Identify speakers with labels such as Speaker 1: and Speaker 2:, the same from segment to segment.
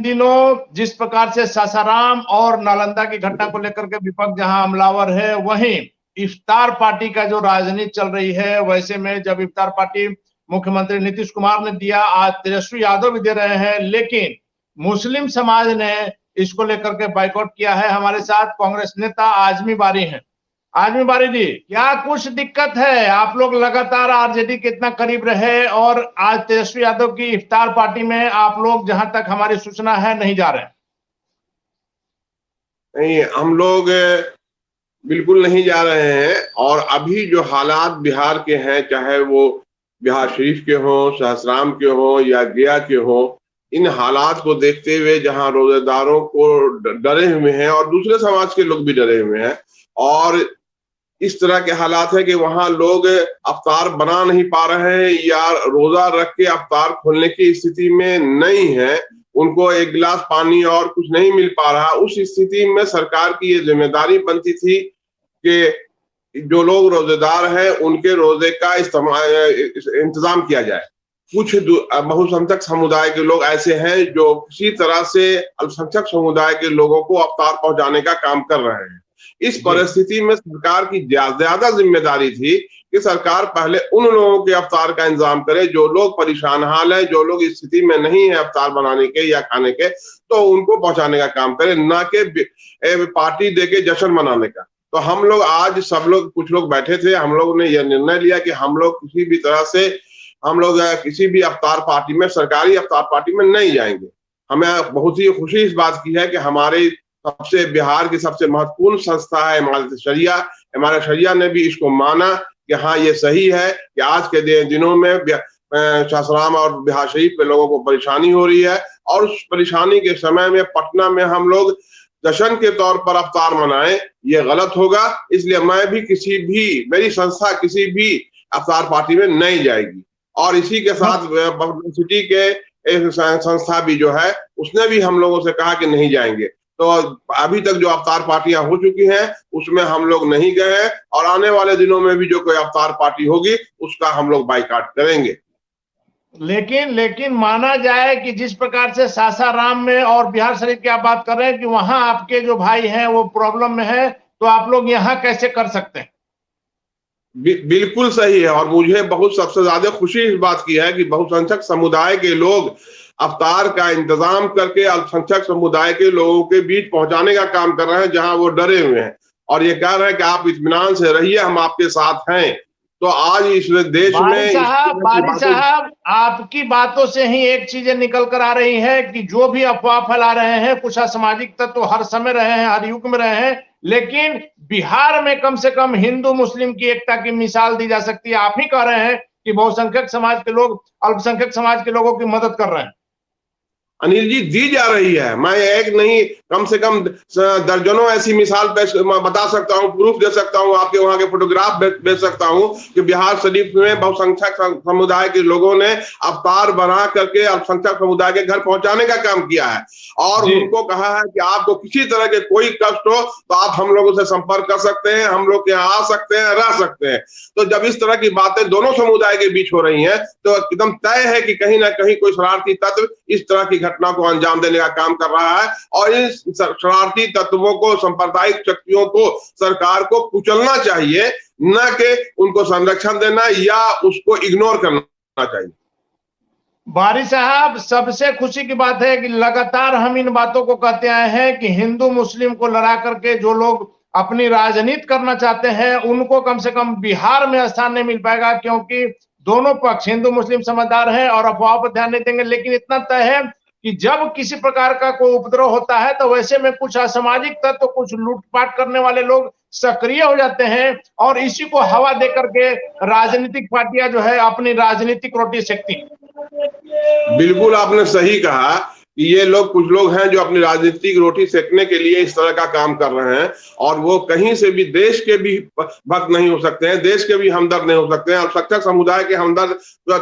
Speaker 1: दिनों जिस प्रकार से सासाराम और नालंदा की घटना को लेकर के विपक्ष जहां हमलावर है, वहीं इफ्तार पार्टी का जो राजनीति चल रही है, वैसे में जब इफ्तार पार्टी मुख्यमंत्री नीतीश कुमार ने दिया, आज तेजस्वी यादव भी दे रहे हैं, लेकिन मुस्लिम समाज ने इसको लेकर के बाइकआउट किया है। हमारे साथ कांग्रेस नेता आजमी बारी हैं। आजमी बारी जी, क्या कुछ दिक्कत है? आप लोग लगातार आरजेडी के इतना करीब रहे और आज तेजस्वी यादव की इफ्तार पार्टी में आप लोग, जहां तक हमारी सूचना है, नहीं जा रहे हैं।
Speaker 2: नहीं, हम लोग बिल्कुल नहीं जा रहे हैं। और अभी जो हालात बिहार के हैं, चाहे वो बिहार शरीफ के हों, सहसराम के हों या गया के हों, इन हालात को देखते हुए जहां रोजेदारों को डरे हुए हैं और दूसरे समाज के लोग भी डरे हुए हैं, और इस तरह के हालात है कि वहां लोग अफ्तार बना नहीं पा रहे हैं या रोजा रख के अफ्तार खोलने की स्थिति में नहीं है, उनको एक गिलास पानी और कुछ नहीं मिल पा रहा। उस स्थिति में सरकार की ये जिम्मेदारी बनती थी कि जो लोग रोजेदार हैं उनके रोजे का इंतजाम किया जाए। कुछ बहुसंख्यक समुदाय के लोग ऐसे हैं जो किसी तरह से अल्पसंख्यक समुदाय के लोगों को अफ्तार पहुंचाने का काम कर रहे हैं। इस परिस्थिति में सरकार की ज्यादा जिम्मेदारी थी कि सरकार पहले उन लोगों के अफ्तार का इंतजाम करे जो लोग परेशान हाल है, जो लोग इस स्थिति में नहीं है अफ्तार बनाने के या खाने के, तो उनको पहुंचाने का काम करे, ना कि पार्टी देके जश्न मनाने का। तो हम लोग आज सब लोग, कुछ लोग बैठे थे, हम लोग ने यह निर्णय लिया कि हम लोग किसी भी तरह से हम लोग किसी भी अफ्तार पार्टी में, सरकारी अफ्तार पार्टी में नहीं जाएंगे। हमें बहुत ही खुशी इस बात की है कि हमारे बिहार की सबसे महत्वपूर्ण संस्था है इमारत शरिया, इमारत शरिया ने भी इसको माना कि हाँ ये सही है कि आज के दिनों में सासाराम और बिहार शरीफ के लोगों को परेशानी हो रही है, और उस परेशानी के समय में पटना में हम लोग जश्न के तौर पर अफ्तार मनाएं, ये गलत होगा। इसलिए मैं भी मेरी संस्था किसी भी अफ्तार पार्टी में नहीं जाएगी। और इसी के साथ सिटी के एक संस्था भी जो है, उसने भी हम लोगों से कहा कि नहीं जाएंगे। तो अभी तक जो अफ्तार पार्टियां हो चुकी हैं उसमें हम लोग नहीं गए हैं, और आने वाले दिनों में भी जो कोई अफ्तार पार्टी होगी उसका हम लोग बाइकाट करेंगे।
Speaker 1: लेकिन माना जाए कि जिस प्रकार से सासाराम में और बिहार शरीफ की आप बात कर रहे हैं कि वहां आपके जो भाई हैं वो प्रॉब्लम में है, तो आप लोग यहाँ कैसे कर सकते हैं?
Speaker 2: बिल्कुल सही है। और मुझे सबसे ज्यादा खुशी इस बात की है कि बहुसंख्यक समुदाय के लोग अफ्तार का इंतजाम करके अल्पसंख्यक समुदाय के लोगों के बीच पहुंचाने का काम कर रहे हैं, जहां वो डरे हुए हैं, और ये कह रहे हैं कि आप इत्मीनान से रहिए, हम आपके साथ हैं। तो आज इस देश में
Speaker 1: बारी साहब, आपकी बातों से ही एक चीजें निकल कर आ रही है कि जो भी अफवाह फैला रहे हैं कुछ असामाजिक तत्व हर समय रहे हैं, हर युग में रहे हैं, लेकिन बिहार में कम से कम हिंदू मुस्लिम की एकता की मिसाल दी जा सकती है। आप ही कह रहे हैं कि बहुसंख्यक समाज के लोग अल्पसंख्यक समाज के लोगों की मदद कर रहे हैं।
Speaker 2: अनिल जी, दी जा रही है। मैं एक नहीं, कम से कम दर्जनों ऐसी मिसाल बता सकता हूँ, प्रूफ दे सकता हूँ, आपके वहां के फोटोग्राफ भेज सकता हूँ कि बिहार शरीफ में बहुसंख्यक समुदाय के लोगों ने अवतार बना करके अल्पसंख्यक समुदाय के घर पहुंचाने का काम किया है, और उनको कहा है कि आपको किसी तरह के कोई कष्ट हो तो आप हम लोगों से संपर्क कर सकते हैं, हम लोग के यहाँ आ सकते हैं, रह सकते हैं। तो जब इस तरह की बातें दोनों समुदाय के बीच हो रही हैं, तो एकदम तय है कि कहीं ना कहीं कोई शरारती तत्व इस तरह की घटना को अंजाम देने का काम कर रहा है, और इन शरारती तत्वों को, सांप्रदायिक शक्तियों को सरकार को कुचलना चाहिए, न कि उनको संरक्षण देना या उसको इग्नोर करना चाहिए।
Speaker 1: बारी साहब, सबसे खुशी की बात है कि लगातार हम इन बातों को कहते आए हैं कि हिंदू मुस्लिम को लड़ा करके जो लोग अपनी राजनीति करना चाहते हैं उनको कम से कम बिहार में स्थान नहीं मिल पाएगा, क्योंकि दोनों पक्ष हिंदू मुस्लिम समझदार हैं और अफवाह पर ध्यान नहीं देंगे। लेकिन इतना तय है कि जब किसी प्रकार का कोई उपद्रव होता है तो वैसे में कुछ असामाजिक तत्व, कुछ लूटपाट करने वाले लोग सक्रिय हो जाते हैं, और इसी को हवा दे करके राजनीतिक पार्टियां जो है अपनी राजनीतिक रोटी सेकती हैं।
Speaker 2: बिल्कुल आपने सही कहा कि ये लोग, कुछ लोग हैं जो अपनी राजनीतिक रोटी सेकने के लिए इस तरह का काम कर रहे हैं, और वो कहीं से भी देश के भी भक्त नहीं हो सकते हैं, देश के भी हमदर्द नहीं हो सकते हैं। अल्पसंख्यक समुदाय के हमदर्द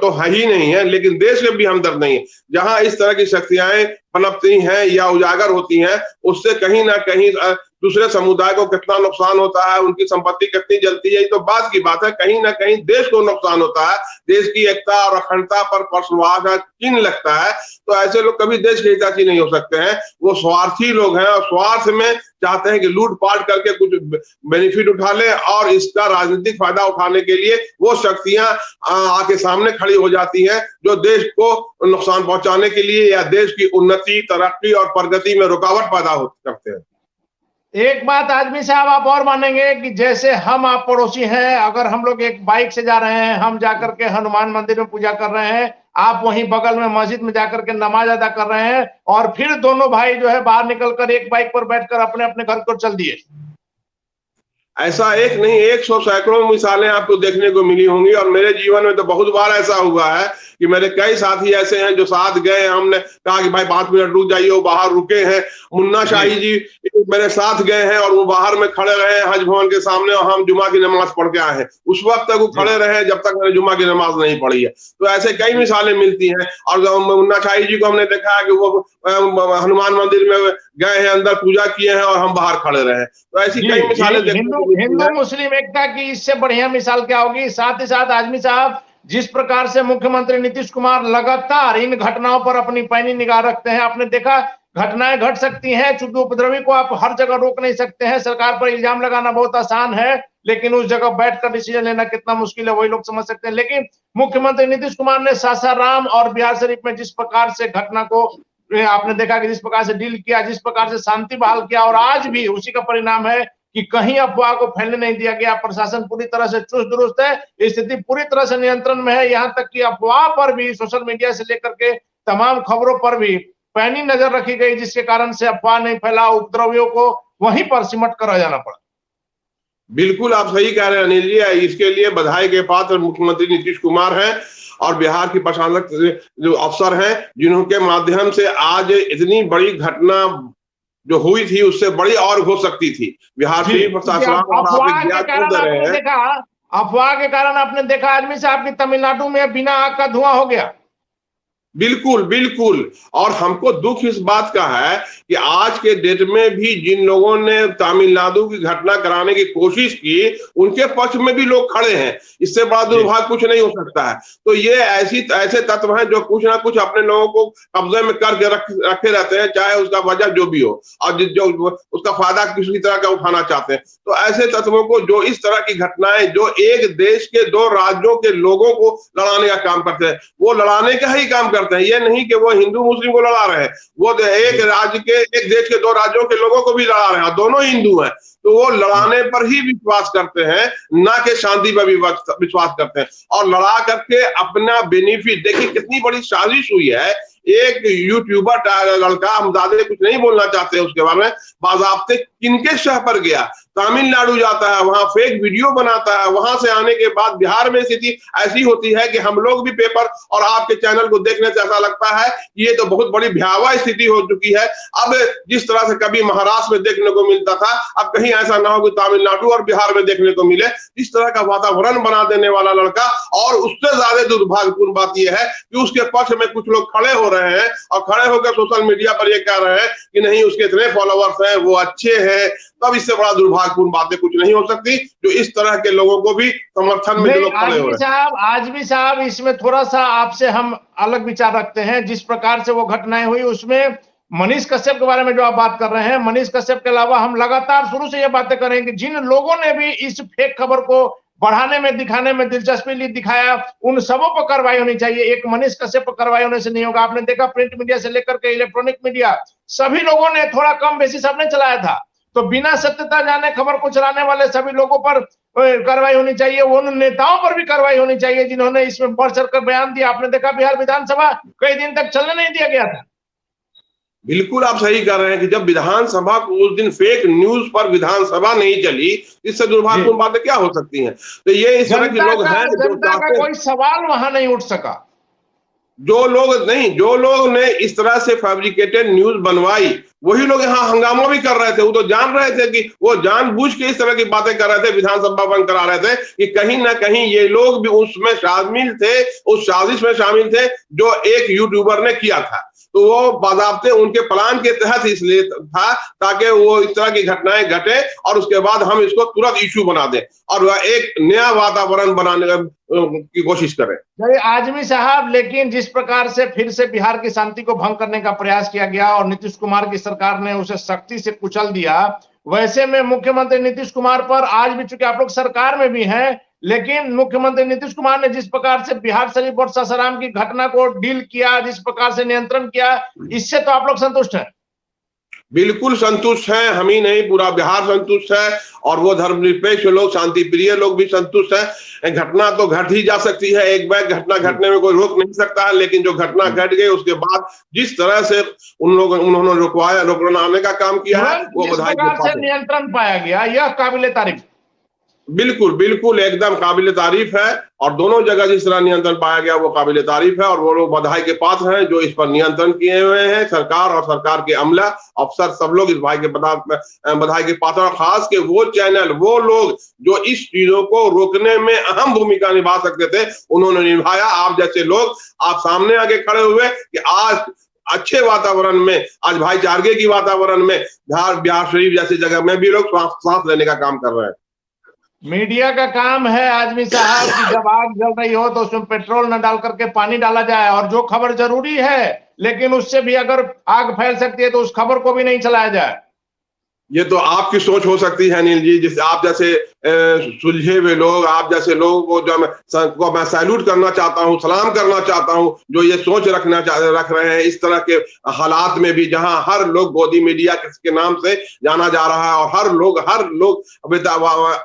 Speaker 2: तो है ही नहीं है, लेकिन देश के भी हमदर्द नहीं है। जहां इस तरह की शक्तियां पनपती हैं या उजागर होती हैं, उससे कहीं ना कहीं दूसरे समुदाय को कितना नुकसान होता है, उनकी संपत्ति कितनी जलती है, ये तो बात की बात है। कहीं ना कहीं देश को नुकसान होता है, देश की एकता और अखंडता पर प्रश्नवाह का चिन्ह लगता है। तो ऐसे लोग कभी देश के हितैषी नहीं हो सकते हैं। वो स्वार्थी लोग हैं और स्वार्थ में चाहते हैं कि लूटपाट करके कुछ बेनिफिट उठा ले, और इसका राजनीतिक फायदा उठाने के लिए वो शक्तियां आके सामने खड़ी हो जाती हैं जो देश को नुकसान पहुंचाने के लिए या देश की उन्नति, तरक्की और प्रगति में रुकावट पैदा करते हैं।
Speaker 1: एक बात आदमी साहब आप और मानेंगे कि जैसे हम आप पड़ोसी हैं, अगर हम लोग एक बाइक से जा रहे हैं, हम जाकर के हनुमान मंदिर में पूजा कर रहे हैं, आप वहीं बगल में मस्जिद में जाकर के नमाज अदा कर रहे हैं, और फिर दोनों भाई जो है बाहर निकलकर एक बाइक पर बैठकर अपने अपने घर को चल दिए।
Speaker 2: ऐसा एक नहीं, 100 सैकड़ों मिसालें आपको देखने को मिली होंगी, और मेरे जीवन में तो बहुत बार ऐसा हुआ है कि मेरे कई साथी ऐसे हैं जो साथ गए, हमने कहा कि भाई 5 मिनट रुक जाइए, वो बाहर रुके हैं। मुन्ना शाही जी मेरे साथ गए हैं और वो बाहर में खड़े रहे हज भवन के सामने, और हम जुमा की नमाज पढ़ के आए हैं, उस वक्त तक वो खड़े रहे जब तक मैंने जुमा की नमाज नहीं पढ़ी है। तो ऐसे कई मिसालें मिलती हैं। और मुन्ना शाही जी को हमने देखा है कि वो हनुमान मंदिर में गए हैं, अंदर पूजा किए हैं, और हम बाहर खड़े रहे। तो ऐसी कई मिसालें
Speaker 1: हिंदू मुस्लिम एकता की इससे बढ़िया मिसाल क्या होगी। साथ ही साथ आजमी साहब, जिस प्रकार से मुख्यमंत्री नीतीश कुमार लगातार इन घटनाओं पर अपनी पैनी निगाह रखते हैं, आपने देखा घटनाएं घट सकती हैं, चूंकि उपद्रवी को आप हर जगह रोक नहीं सकते हैं, सरकार पर इल्जाम लगाना बहुत आसान है, लेकिन उस जगह बैठकर डिसीजन लेना कितना मुश्किल है वही लोग समझ सकते हैं। लेकिन मुख्यमंत्री नीतीश कुमार ने सासाराम और बिहार शरीफ में जिस प्रकार से घटना को आपने देखा कि जिस प्रकार से डील किया, जिस प्रकार से शांति बहाल किया, और आज भी उसी का परिणाम है कि कहीं अफवाह को फैलने नहीं दिया गया। प्रशासन पूरी तरह से चुस्त दुरुस्त है, स्थिति पूरी तरह से नियंत्रण में है। यहां तक कि अफवाह पर भी सोशल मीडिया से लेकर के तमाम खबरों पर भी पैनी नजर रखी गई, जिसके कारण से अफवाह नहीं फैला, उपद्रवियों को वहीं पर सिमट कर रह जाना पड़ा।
Speaker 2: बिल्कुल आप सही कह रहे हैं अनिल जी। इसके लिए बधाई के पात्र मुख्यमंत्री नीतीश कुमार हैं और बिहार की प्रशासक जो अफसर हैं, जिनके माध्यम से आज इतनी बड़ी घटना जो हुई थी उससे बड़ी और हो सकती थी। बिहार शरीफ
Speaker 1: अफवाह के कारण आपने देखा आदमी साहब की तमिलनाडु में बिना आग का धुआं हो गया।
Speaker 2: बिल्कुल बिल्कुल। और हमको दुख इस बात का है कि आज के डेट में भी जिन लोगों ने तमिलनाडु की घटना कराने की कोशिश की, उनके पक्ष में भी लोग खड़े हैं। इससे बड़ा दुर्भाग्य कुछ नहीं हो सकता है। तो ये ऐसे तत्व हैं जो कुछ ना कुछ अपने लोगों को कब्जे में करके रखे रहते हैं, चाहे उसका वजह जो भी हो, और जो उसका फायदा किसी तरह का उठाना चाहते हैं। तो ऐसे तत्वों को जो इस तरह की घटनाएं जो एक देश के 2 राज्यों के लोगों को लड़ाने का काम करते हैं, वो लड़ाने का ही काम करते हैं। ये नहीं कि वो हिंदू मुस्लिम को लड़ा रहे हैं, वो एक राज्य के, एक देश के 2 राज्यों के लोगों को भी लड़ा रहे हैं, दोनों हिंदू हैं। तो वो लड़ाने पर ही विश्वास करते हैं, ना कि शांति पर भी विश्वास करते हैं, और लड़ा करके अपना बेनिफिट। देखिए कितनी बड़ी साजिश हुई है। एक यूट्यूबर लड़का, हम ज्यादा कुछ नहीं बोलना चाहते उसके बारे में, बाज़ाब्ते किनके शह पर गया, तमिलनाडु जाता है, वहां फेक वीडियो बनाता है, वहां से आने के बाद बिहार में स्थिति ऐसी होती है कि हम लोग भी पेपर और आपके चैनल को देखने से ऐसा लगता है ये तो बहुत बड़ी भयावह स्थिति हो चुकी है। अब जिस तरह से कभी महाराष्ट्र में देखने को मिलता था, अब कहीं ऐसा ना हो कि तमिलनाडु और बिहार में देखने को मिले। इस तरह का वातावरण बना देने वाला लड़का, और उससे ज्यादा दुर्भाग्यपूर्ण बात यह है कि उसके पक्ष में कुछ लोग खड़े हो रहे हैं और खड़े होकर सोशल मीडिया पर ये कह रहे हैं कि नहीं उसके इतने फॉलोवर्स हैं, वो अच्छे हैं। तब इससे बड़ा दुर्भाग्यपूर्ण बातें कुछ नहीं हो सकती, जो इस तरह के लोगों को भी समर्थन में जो लोग खड़े हो रहे हैं।
Speaker 1: आज भी साहब इसमें थोड़ा सा आपसे हम अलग विचार रखते हैं। जिस प्रकार से वो घटनाएं हुई, उसमें मनीष कश्यप के बारे में जो आप बात कर रहे हैं, मनीष कश्यप के अलावा हम लगातार शुरू से ये बातें कर रहे हैं कि जिन लोगों ने भी इस फेक खबर को बढ़ाने में, दिखाने में दिलचस्पी ली, दिखाया, उन सबों पर कार्रवाई होनी चाहिए। एक मनीष कश्यप पर कार्रवाई होने से नहीं होगा। आपने देखा प्रिंट मीडिया से लेकर के इलेक्ट्रॉनिक मीडिया, सभी लोगों ने थोड़ा कम बेसी सबने चलाया था। तो बिना सत्यता जाने खबर को चलाने वाले सभी लोगों पर कार्रवाई होनी चाहिए। उन नेताओं पर भी कार्रवाई होनी चाहिए जिन्होंने इसमें बढ़ चढ़कर बयान दिया। आपने देखा बिहार विधानसभा कई दिन तक चलने नहीं दिया गया था।
Speaker 2: बिल्कुल आप सही कर रहे हैं कि जब विधानसभा को उस दिन फेक न्यूज पर विधानसभा नहीं चली, इससे दुर्भाग्यपूर्ण बातें क्या हो सकती हैं। तो ये इस तरह के लोग हैं जो चाहते,
Speaker 1: कोई सवाल वहां नहीं उठ सका।
Speaker 2: जो लोग ने इस तरह से फैब्रिकेटेड न्यूज बनवाई, वही लोग यहाँ हंगामा भी कर रहे थे। वो तो जान रहे थे कि वो जानबूझ के इस तरह की बातें कर रहे थे, विधानसभा बंद करा रहे थे कि कहीं ना कहीं ये लोग भी उसमें शामिल थे, उस साजिश में शामिल थे जो एक यूट्यूबर ने किया था। तो वो बाज़ाब्ते उनके प्लान के तहत इसलिए था ताकि वो इस तरह की घटनाएं घटे और उसके बाद हम इसको तुरंत इशू बना दें और वह एक नया वातावरण बनाने की कोशिश करें।
Speaker 1: आजमी साहब, लेकिन जिस प्रकार से फिर से बिहार की शांति को भंग करने का प्रयास किया गया और नीतीश कुमार की सरकार ने उसे सख्ती से कुचल दिया, वैसे में मुख्यमंत्री नीतीश कुमार पर आज भी, चूंकि आप लोग सरकार में भी हैं, लेकिन मुख्यमंत्री नीतीश कुमार ने जिस प्रकार से बिहार शरीफ और सासाराम की घटना को डील किया, जिस प्रकार से नियंत्रण किया, इससे तो आप लोग संतुष्ट हैं?
Speaker 2: बिल्कुल संतुष्ट हैं, हम ही नहीं पूरा बिहार संतुष्ट है और वो धर्मनिरपेक्ष लोग, शांति प्रिय लोग भी संतुष्ट हैं। घटना तो घट ही जा सकती है, एक बार घटना घटने में कोई रोक नहीं सकता है, लेकिन जो घटना घट गई उसके बाद जिस तरह से उन्होंने रोकवाने का काम किया है वो बधाई के पात्र है।
Speaker 1: नियंत्रण पाया गया, यह काबिले तारीफ।
Speaker 2: बिल्कुल बिल्कुल एकदम काबिल तारीफ है और दोनों जगह जिस तरह नियंत्रण पाया गया वो काबिल तारीफ है और वो लोग बधाई के पात्र हैं जो इस पर नियंत्रण किए हुए हैं। सरकार और सरकार के अमला, अफसर, सब लोग इस बधाई के पात्र, और खास के वो चैनल, वो लोग जो इस चीजों को रोकने में अहम भूमिका निभा सकते थे, उन्होंने निभाया। आप जैसे लोग आप सामने आगे खड़े हुए कि आज अच्छे वातावरण में, आज भाईचारे की वातावरण में बिहार शरीफ जैसी जगह में भी लोग सांस लेने का काम कर रहे हैं।
Speaker 1: मीडिया का काम है आजमी साहब कि जब आग जल रही हो तो उसमें पेट्रोल न डाल करके पानी डाला जाए, और जो खबर जरूरी है लेकिन उससे भी अगर आग फैल सकती है तो उस खबर को भी नहीं चलाया जाए।
Speaker 2: ये तो आपकी सोच हो सकती है अनिल जी, जिस आप जैसे सुलझे हुए लोग, आप जैसे लोगों को जो मैं सैल्यूट करना चाहता हूं, सलाम करना चाहता हूं, जो ये सोच रख रहे हैं इस तरह के हालात में भी, जहां हर लोग गोदी मीडिया के नाम से जाना जा रहा है और हर लोग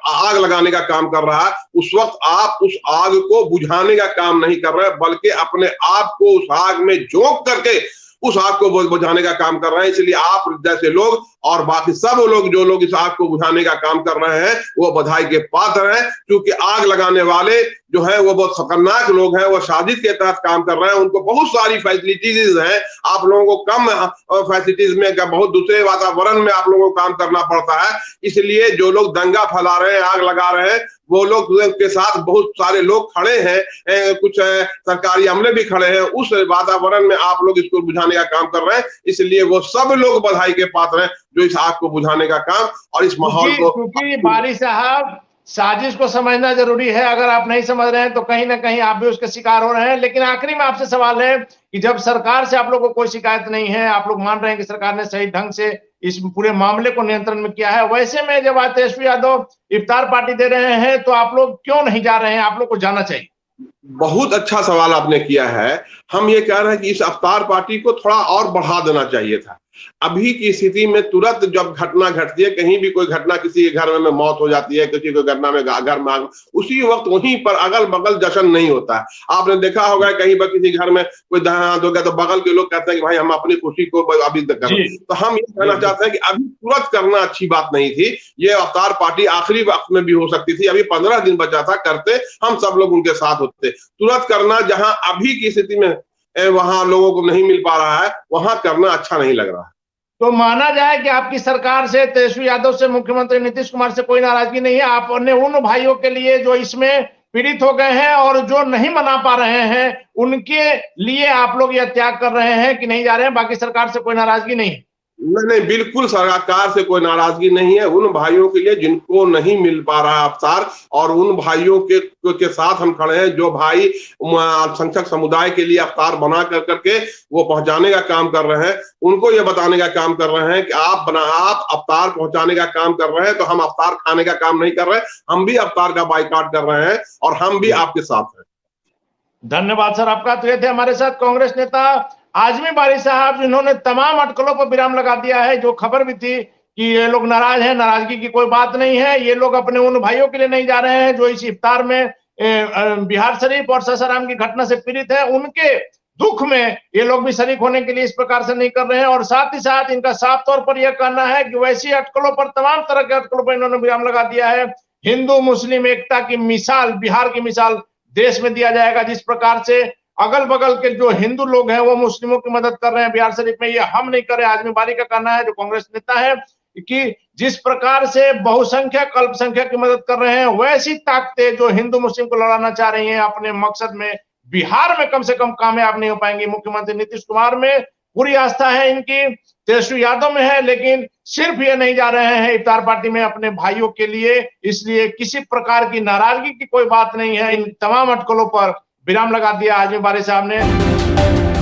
Speaker 2: आग लगाने का काम कर रहा है। उस वक्त आप उस आग को बुझाने का काम नहीं कर रहे, बल्कि अपने आप को उस आग में झोंक करके उस आग को बुझाने का काम कर रहे हैं। इसलिए आप जैसे लोग और बाकी सब लोग जो लोग इस आग को बुझाने का काम कर रहे हैं वो बधाई के पात्र हैं, क्योंकि आग लगाने वाले जो है वो बहुत खतरनाक लोग हैं, वो साजिश के तहत काम कर रहे हैं। उनको बहुत सारी फैसिलिटीज हैं, आप लोगों को कम फैसिलिटीज में, बहुत दूसरे वातावरण में आप लोगों को काम करना पड़ता है। इसलिए जो लोग दंगा फैला रहे हैं, आग लगा रहे हैं, वो लोग के साथ बहुत सारे लोग खड़े हैं, कुछ सरकारी अमले भी खड़े हैं। उस वातावरण में आप लोग इसको बुझाने का काम कर रहे हैं, इसलिए वो सब लोग बधाई के पात्र हैं जो इस आग को बुझाने का काम और इस माहौल को।
Speaker 1: क्योंकि बारी साहब, साजिश को समझना जरूरी है, अगर आप नहीं समझ रहे हैं तो कहीं ना कहीं आप भी उसके शिकार हो रहे हैं। लेकिन आखिरी में आपसे सवाल है कि जब सरकार से आप लोगों को कोई शिकायत नहीं है, आप लोग मान रहे हैं कि सरकार ने सही ढंग से इस पूरे मामले को नियंत्रण में किया है, वैसे में जब आज तेजस्वी यादव इफ्तार पार्टी दे रहे हैं तो आप लोग क्यों नहीं जा रहे हैं? आप लोग को जाना चाहिए।
Speaker 2: बहुत अच्छा सवाल आपने किया है। हम ये कह रहे हैं कि इस इफ्तार पार्टी को थोड़ा और बढ़ा देना चाहिए था। अभी की स्थिति में तुरंत जब घटना घटती है, कहीं भी कोई घटना, किसी के घर में मौत हो जाती है, किसी को घटना में घर में, उसी वक्त वहीं पर अगल बगल जश्न नहीं होता है। आपने देखा होगा कहीं पर किसी घर में कोई देहांत हो गया तो बगल के लोग कहते हैं कि भाई हम अपनी खुशी को अभी करें। तो हम ये कहना चाहते हैं कि अभी तुरंत करना अच्छी बात नहीं थी। ये इफ्तार पार्टी आखिरी वक्त में भी हो सकती थी, अभी 15 दिन बचा था, करते हम सब लोग उनके साथ होते। तुरंत करना, जहां अभी की स्थिति में वहां लोगों को नहीं मिल पा रहा है, वहां करना अच्छा नहीं लग रहा है।
Speaker 1: तो माना जाए कि आपकी सरकार से, तेजस्वी यादव से, मुख्यमंत्री नीतीश कुमार से कोई नाराजगी नहीं है। आपने उन भाइयों के लिए जो इसमें पीड़ित हो गए हैं और जो नहीं मना पा रहे हैं, उनके लिए आप लोग यह त्याग कर रहे हैं कि नहीं जा रहे हैं? बाकी सरकार से कोई नाराजगी नहीं है?
Speaker 2: नहीं, बिल्कुल सरकार से कोई नाराजगी नहीं है। उन भाइयों के लिए जिनको नहीं मिल पा रहा अवसर, और उन भाइयों के साथ हम खड़े हैं जो भाई अल्पसंख्यक समुदाय के लिए अवतार बना करके वो पहुंचाने का काम कर रहे हैं। उनको ये बताने का काम कर रहे हैं कि आप अवतार पहुंचाने का काम कर रहे हैं तो हम अवतार खाने का काम नहीं कर रहे, हम भी अवतार का बाइकाट कर रहे हैं और हम भी आपके साथ हैं।
Speaker 1: धन्यवाद सर आपका। तो ये थे हमारे साथ कांग्रेस नेता आजमी बारी साहब, जिन्होंने तमाम अटकलों पर विराम लगा दिया है। जो खबर भी थी कि ये लोग नाराज हैं, नाराजगी की कोई बात नहीं है। ये लोग अपने उन भाइयों के लिए नहीं जा रहे हैं जो इस इफ्तार में बिहार शरीफ और सासाराम की घटना से पीड़ित है, उनके दुख में ये लोग भी शरीक होने के लिए इस प्रकार से नहीं कर रहे हैं। और साथ ही साथ इनका साफ तौर पर यह कहना है कि वैसी अटकलों पर, तमाम तरह के अटकलों पर इन्होंने विराम लगा दिया है। हिंदू मुस्लिम एकता की मिसाल, बिहार की मिसाल देश में दिया जाएगा। जिस प्रकार से अगल बगल के जो हिंदू लोग हैं वो मुस्लिमों की मदद कर रहे हैं बिहार शरीफ में, ये हम नहीं कर रहे। आजमी बारी का कहना है, जो कांग्रेस नेता है, कि जिस प्रकार से बहुसंख्यक अल्पसंख्यक की मदद कर रहे हैं, वैसी ताकतें जो हिंदू मुस्लिम को लड़ाना चाह रही हैं अपने मकसद में, बिहार में कम से कम कामयाब नहीं हो पाएंगी। मुख्यमंत्री नीतीश कुमार में पूरी आस्था है इनकी तेजस्वी यादव में है, लेकिन सिर्फ ये नहीं जा रहे हैं इफ्तार पार्टी में अपने भाइयों के लिए, इसलिए किसी प्रकार की नाराजगी की कोई बात नहीं है। इन तमाम अटकलों पर विराम लगा दिया आजमी बारी साहब ने।